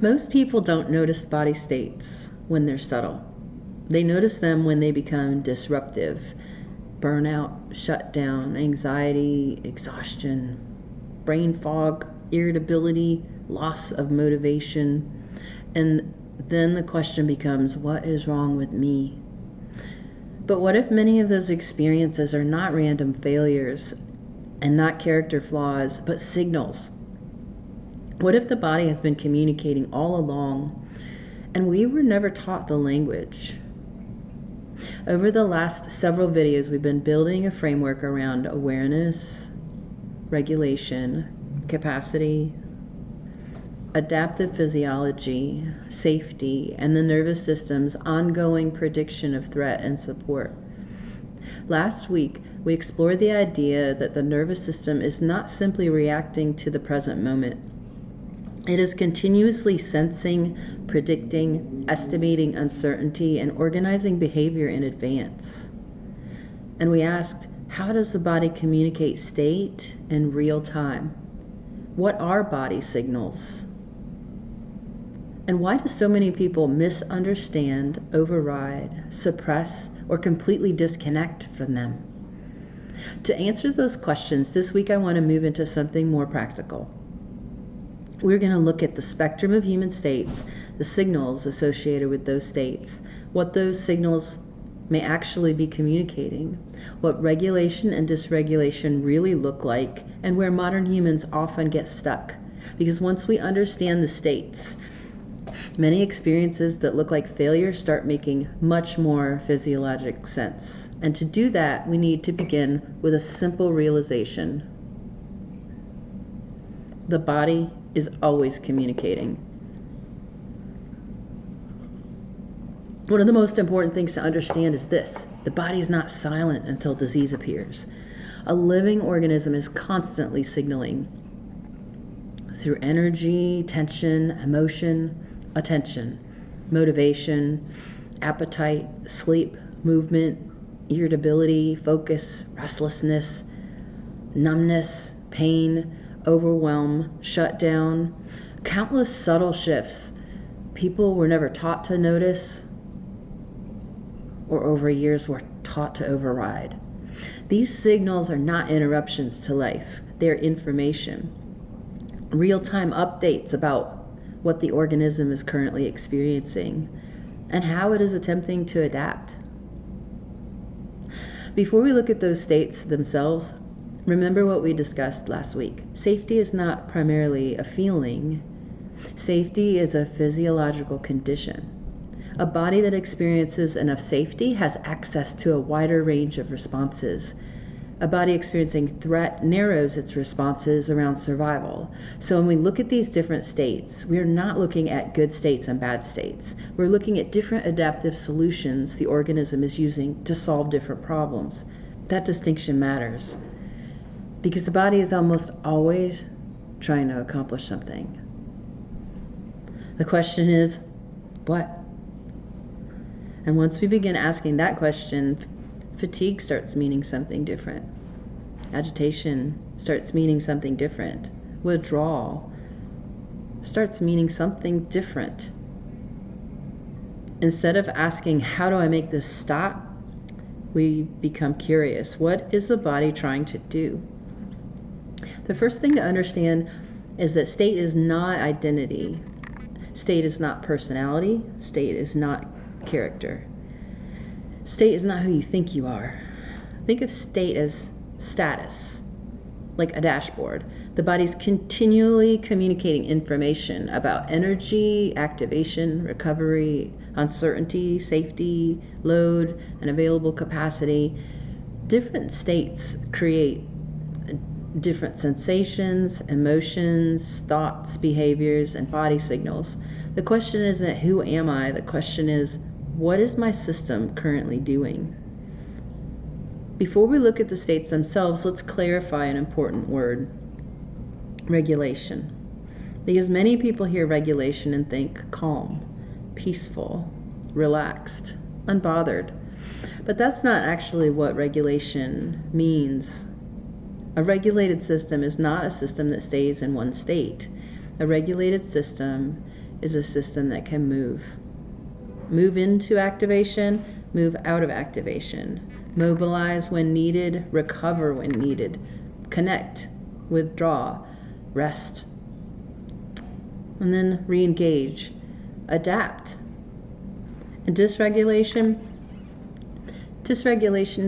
Most people don't notice body states when they're subtle. They notice them when they become disruptive. Burnout, shutdown, anxiety, exhaustion, brain fog, irritability, loss of motivation. And then the question becomes, what is wrong with me? But what if many of those experiences are not random failures and not character flaws, but signals? What if the body has been communicating all along and we were never taught the language? Over the last several videos, we've been building a framework around awareness, regulation, capacity, adaptive physiology, safety, and the nervous system's ongoing prediction of threat and support. Last week, we explored the idea that the nervous system is not simply reacting to the present moment. It is continuously sensing, predicting, estimating uncertainty, and organizing behavior in advance. And we asked, how does the body communicate state in real time? What are body signals? And why do so many people misunderstand, override, suppress, or completely disconnect from them? To answer those questions, this week I want to move into something more practical. We're going to look at the spectrum of human states, the signals associated with those states, what those signals may actually be communicating, what regulation and dysregulation really look like, and where modern humans often get stuck. Because once we understand the states, many experiences that look like failure start making much more physiologic sense. And to do that, we need to begin with a simple realization. The body is always communicating. One of the most important things to understand is this: the body is not silent until disease appears. A living organism is constantly signaling through energy, tension, emotion, attention, motivation, appetite, sleep, movement, irritability, focus, restlessness, numbness, pain, overwhelm, shutdown, countless subtle shifts people were never taught to notice or over years were taught to override. These signals are not interruptions to life. They're information. Real-time updates about what the organism is currently experiencing and how it is attempting to adapt. Before we look at those states themselves, remember what we discussed last week. Safety is not primarily a feeling. Safety is a physiological condition. A body that experiences enough safety has access to a wider range of responses. A body experiencing threat narrows its responses around survival. So when we look at these different states, we're not looking at good states and bad states. We're looking at different adaptive solutions the organism is using to solve different problems. That distinction matters, because the body is almost always trying to accomplish something. The question is, what? And once we begin asking that question, fatigue starts meaning something different. Agitation starts meaning something different. Withdrawal starts meaning something different. Instead of asking, how do I make this stop? We become curious. What is the body trying to do? The first thing to understand is that state is not identity. State is not personality. State is not character. State is not who you think you are. Think of state as status, like a dashboard. The body's continually communicating information about energy, activation, recovery, uncertainty, safety, load, and available capacity. Different states create different sensations, emotions, thoughts, behaviors, and body signals. The question isn't who am I? The question is, what is my system currently doing? Before we look at the states themselves, let's clarify an important word: regulation. Because many people hear regulation and think calm, peaceful, relaxed, unbothered. But that's not actually what regulation means. A regulated system is not a system that stays in one state. A regulated system is a system that can move. Move into activation, move out of activation. Mobilize when needed, recover when needed. Connect, withdraw, rest. And then re-engage, adapt. And dysregulation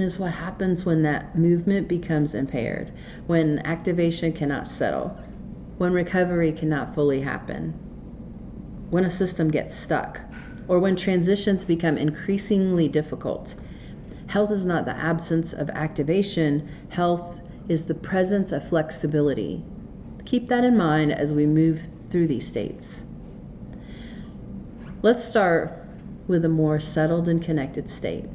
is what happens when that movement becomes impaired, when activation cannot settle, when recovery cannot fully happen, when a system gets stuck, or when transitions become increasingly difficult. Health is not the absence of activation. Health is the presence of flexibility. Keep that in mind as we move through these states. Let's start with a more settled and connected state.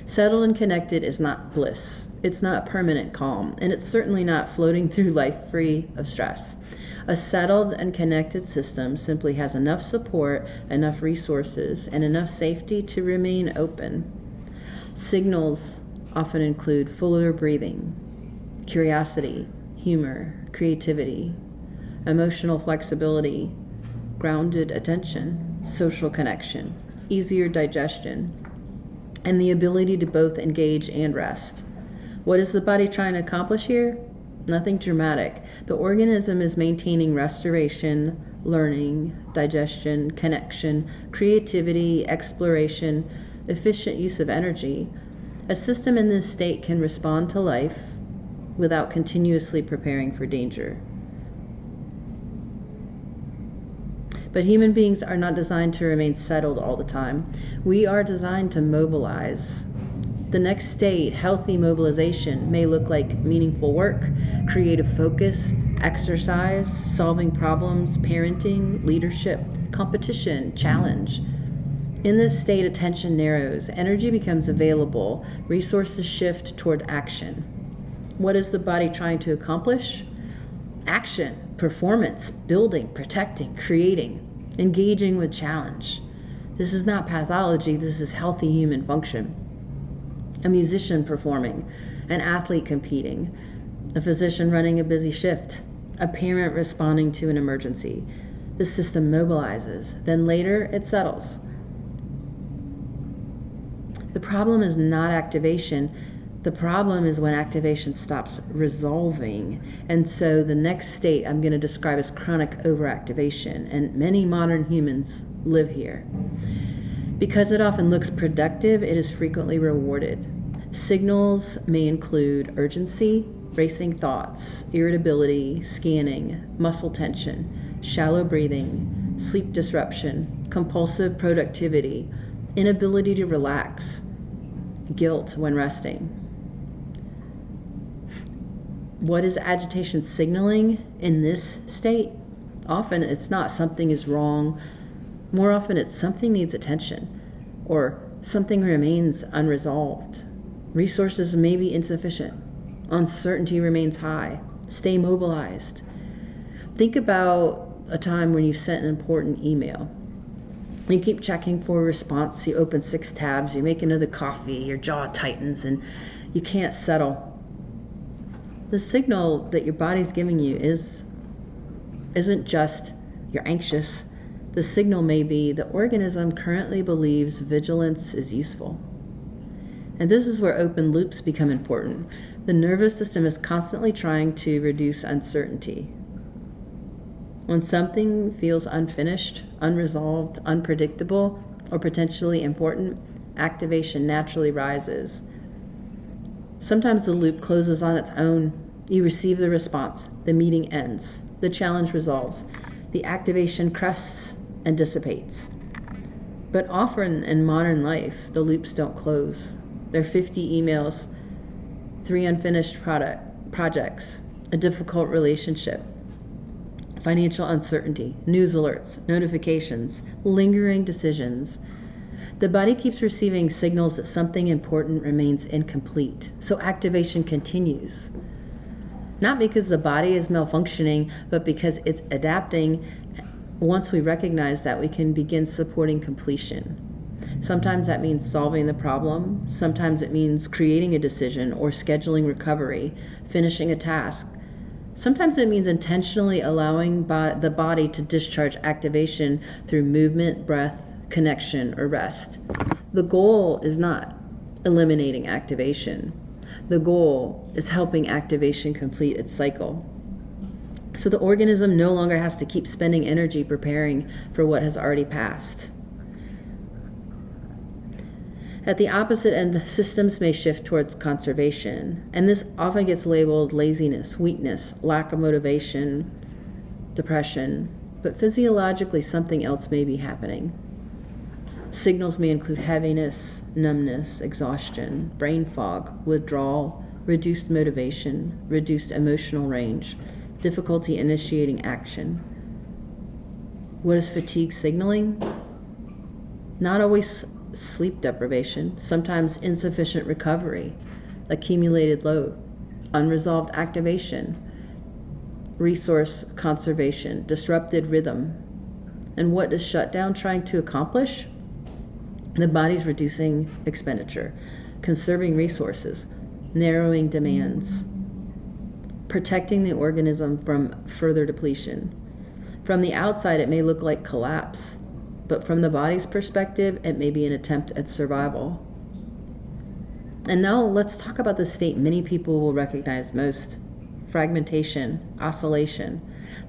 Settled and connected is not bliss. It's not permanent calm, and it's certainly not floating through life free of stress. A settled and connected system simply has enough support, enough resources, and enough safety to remain open. Signals often include fuller breathing, curiosity, humor, creativity, emotional flexibility, grounded attention, social connection, easier digestion, and the ability to both engage and rest. What is the body trying to accomplish here? Nothing dramatic. The organism is maintaining restoration, learning, digestion, connection, creativity, exploration, efficient use of energy. A system in this state can respond to life without continuously preparing for danger. But human beings are not designed to remain settled all the time. We are designed to mobilize. The next state, healthy mobilization, may look like meaningful work, creative focus, exercise, solving problems, parenting, leadership, competition, challenge. In this state, attention narrows, energy becomes available, resources shift toward action. What is the body trying to accomplish? Action, performance, building, protecting, creating, engaging with challenge. This is not pathology, this is healthy human function. A musician performing, an athlete competing, a physician running a busy shift, a parent responding to an emergency. The system mobilizes, then later it settles. The problem is not activation. The problem is when activation stops resolving. And so the next state I'm going to describe as chronic overactivation, and many modern humans live here. Because it often looks productive, it is frequently rewarded. Signals may include urgency, racing thoughts, irritability, scanning, muscle tension, shallow breathing, sleep disruption, compulsive productivity, inability to relax, guilt when resting. What is agitation signaling in this state? Often it's not something is wrong. More often it's something needs attention, or something remains unresolved. Resources may be insufficient. Uncertainty remains high. Stay mobilized. Think about a time when you sent an important email. You keep checking for a response. You open 6 tabs. You make another coffee. Your jaw tightens and you can't settle. The signal that your body's giving you isn't just you're anxious. The signal may be the organism currently believes vigilance is useful. And this is where open loops become important. The nervous system is constantly trying to reduce uncertainty. When something feels unfinished, unresolved, unpredictable, or potentially important, activation naturally rises. Sometimes the loop closes on its own. You receive the response. The meeting ends. The challenge resolves. The activation crests and dissipates. But often in modern life, the loops don't close. There are 50 emails, 3 unfinished projects, a difficult relationship, financial uncertainty, news alerts, notifications, lingering decisions. The body keeps receiving signals that something important remains incomplete, so activation continues. Not because the body is malfunctioning, but because it's adapting. Once we recognize that, we can begin supporting completion. Sometimes that means solving the problem. Sometimes it means creating a decision or scheduling recovery, finishing a task. Sometimes it means intentionally allowing the body to discharge activation through movement, breath, connection, or rest. The goal is not eliminating activation. The goal is helping activation complete its cycle. So the organism no longer has to keep spending energy preparing for what has already passed. At the opposite end, systems may shift towards conservation, and this often gets labeled laziness, weakness, lack of motivation, depression, but physiologically something else may be happening. Signals may include heaviness, numbness, exhaustion, brain fog, withdrawal, reduced motivation, reduced emotional range, difficulty initiating action. What is fatigue signaling? Not always sleep deprivation, sometimes insufficient recovery, accumulated load, unresolved activation, resource conservation, disrupted rhythm. And what is shutdown trying to accomplish? The body's reducing expenditure, conserving resources, narrowing demands, protecting the organism from further depletion. From the outside, it may look like collapse, but from the body's perspective, it may be an attempt at survival. And now let's talk about the state many people will recognize most: fragmentation, oscillation,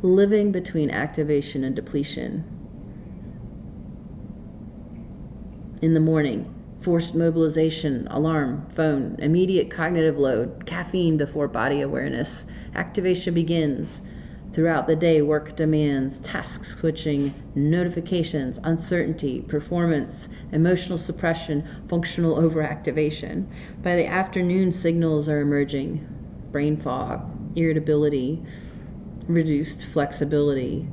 living between activation and depletion. In the morning, forced mobilization, alarm, phone, immediate cognitive load, caffeine before body awareness. Activation begins. Throughout the day, work demands, task switching, notifications, uncertainty, performance, emotional suppression, functional overactivation. By the afternoon, signals are emerging: brain fog, irritability, reduced flexibility,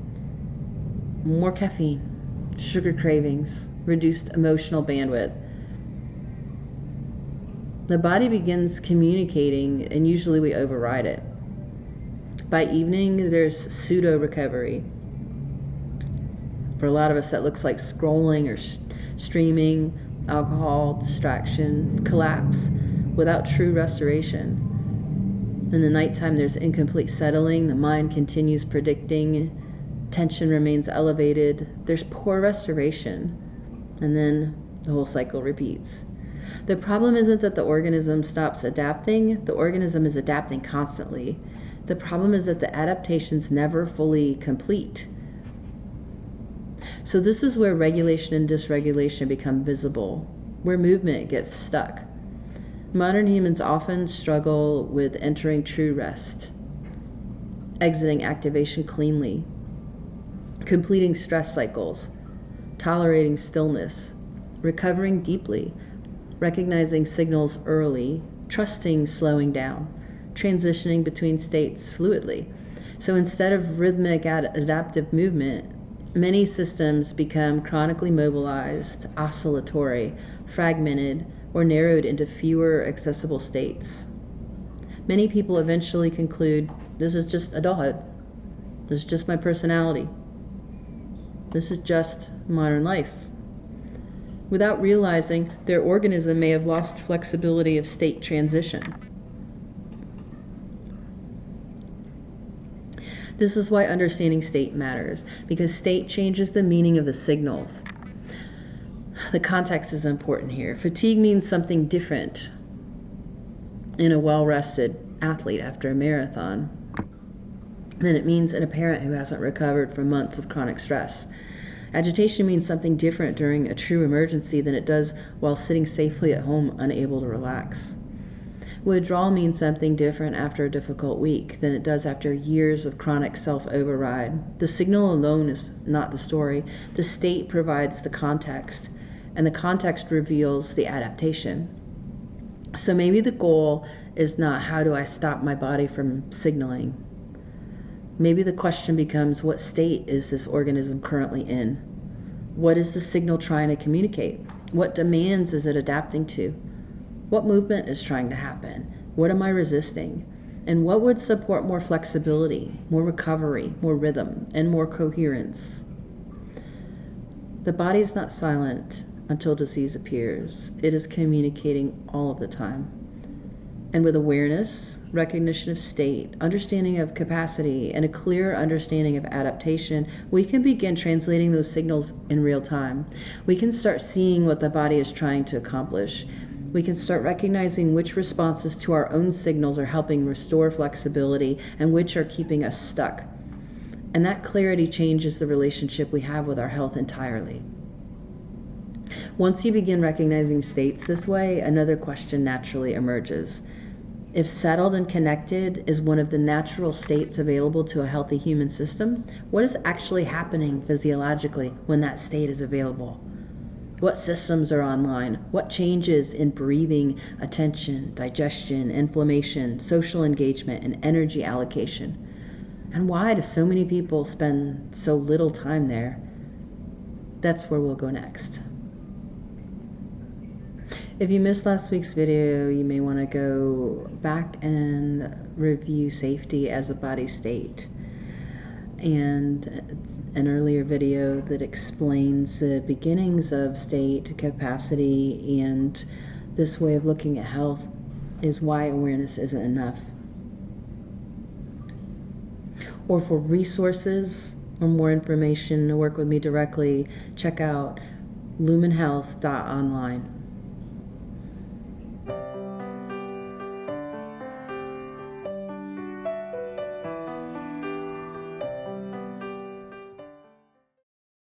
more caffeine, sugar cravings, reduced emotional bandwidth. The body begins communicating, and usually we override it. By evening, there's pseudo-recovery. For a lot of us, that looks like scrolling or streaming, alcohol, distraction, collapse, without true restoration. In the nighttime, there's incomplete settling. The mind continues predicting. Tension remains elevated. There's poor restoration. And then the whole cycle repeats. The problem isn't that the organism stops adapting. The organism is adapting constantly. The problem is that the adaptation's never fully complete. So this is where regulation and dysregulation become visible, where movement gets stuck. Modern humans often struggle with entering true rest, exiting activation cleanly, completing stress cycles, tolerating stillness, recovering deeply, recognizing signals early, trusting slowing down, transitioning between states fluidly. So instead of rhythmic adaptive movement, many systems become chronically mobilized, oscillatory, fragmented, or narrowed into fewer accessible states. Many people eventually conclude, this is just adulthood. This is just my personality. This is just modern life. Without realizing, their organism may have lost flexibility of state transition. This is why understanding state matters, because state changes the meaning of the signals. The context is important here. Fatigue means something different in a well-rested athlete after a marathon than it means in a parent who hasn't recovered from months of chronic stress. Agitation means something different during a true emergency than it does while sitting safely at home unable to relax. Withdrawal means something different after a difficult week than it does after years of chronic self-override. The signal alone is not the story. The state provides the context, and the context reveals the adaptation. So maybe the goal is not how do I stop my body from signaling. Maybe the question becomes, what state is this organism currently in? What is the signal trying to communicate? What demands is it adapting to? What movement is trying to happen? What am I resisting? And what would support more flexibility, more recovery, more rhythm, and more coherence? The body is not silent until disease appears. It is communicating all of the time. And with awareness, recognition of state, understanding of capacity, and a clear understanding of adaptation, we can begin translating those signals in real time. We can start seeing what the body is trying to accomplish. We can start recognizing which responses to our own signals are helping restore flexibility and which are keeping us stuck. And that clarity changes the relationship we have with our health entirely. Once you begin recognizing states this way, another question naturally emerges. If settled and connected is one of the natural states available to a healthy human system, what is actually happening physiologically when that state is available? What systems are online? What changes in breathing, attention, digestion, inflammation, social engagement, and energy allocation? And why do so many people spend so little time there? That's where we'll go next. If you missed last week's video, you may want to go back and review safety as a body state, and an earlier video that explains the beginnings of state, capacity, and this way of looking at health is why awareness isn't enough. Or for resources or more information to work with me directly, check out lumenhealth.online.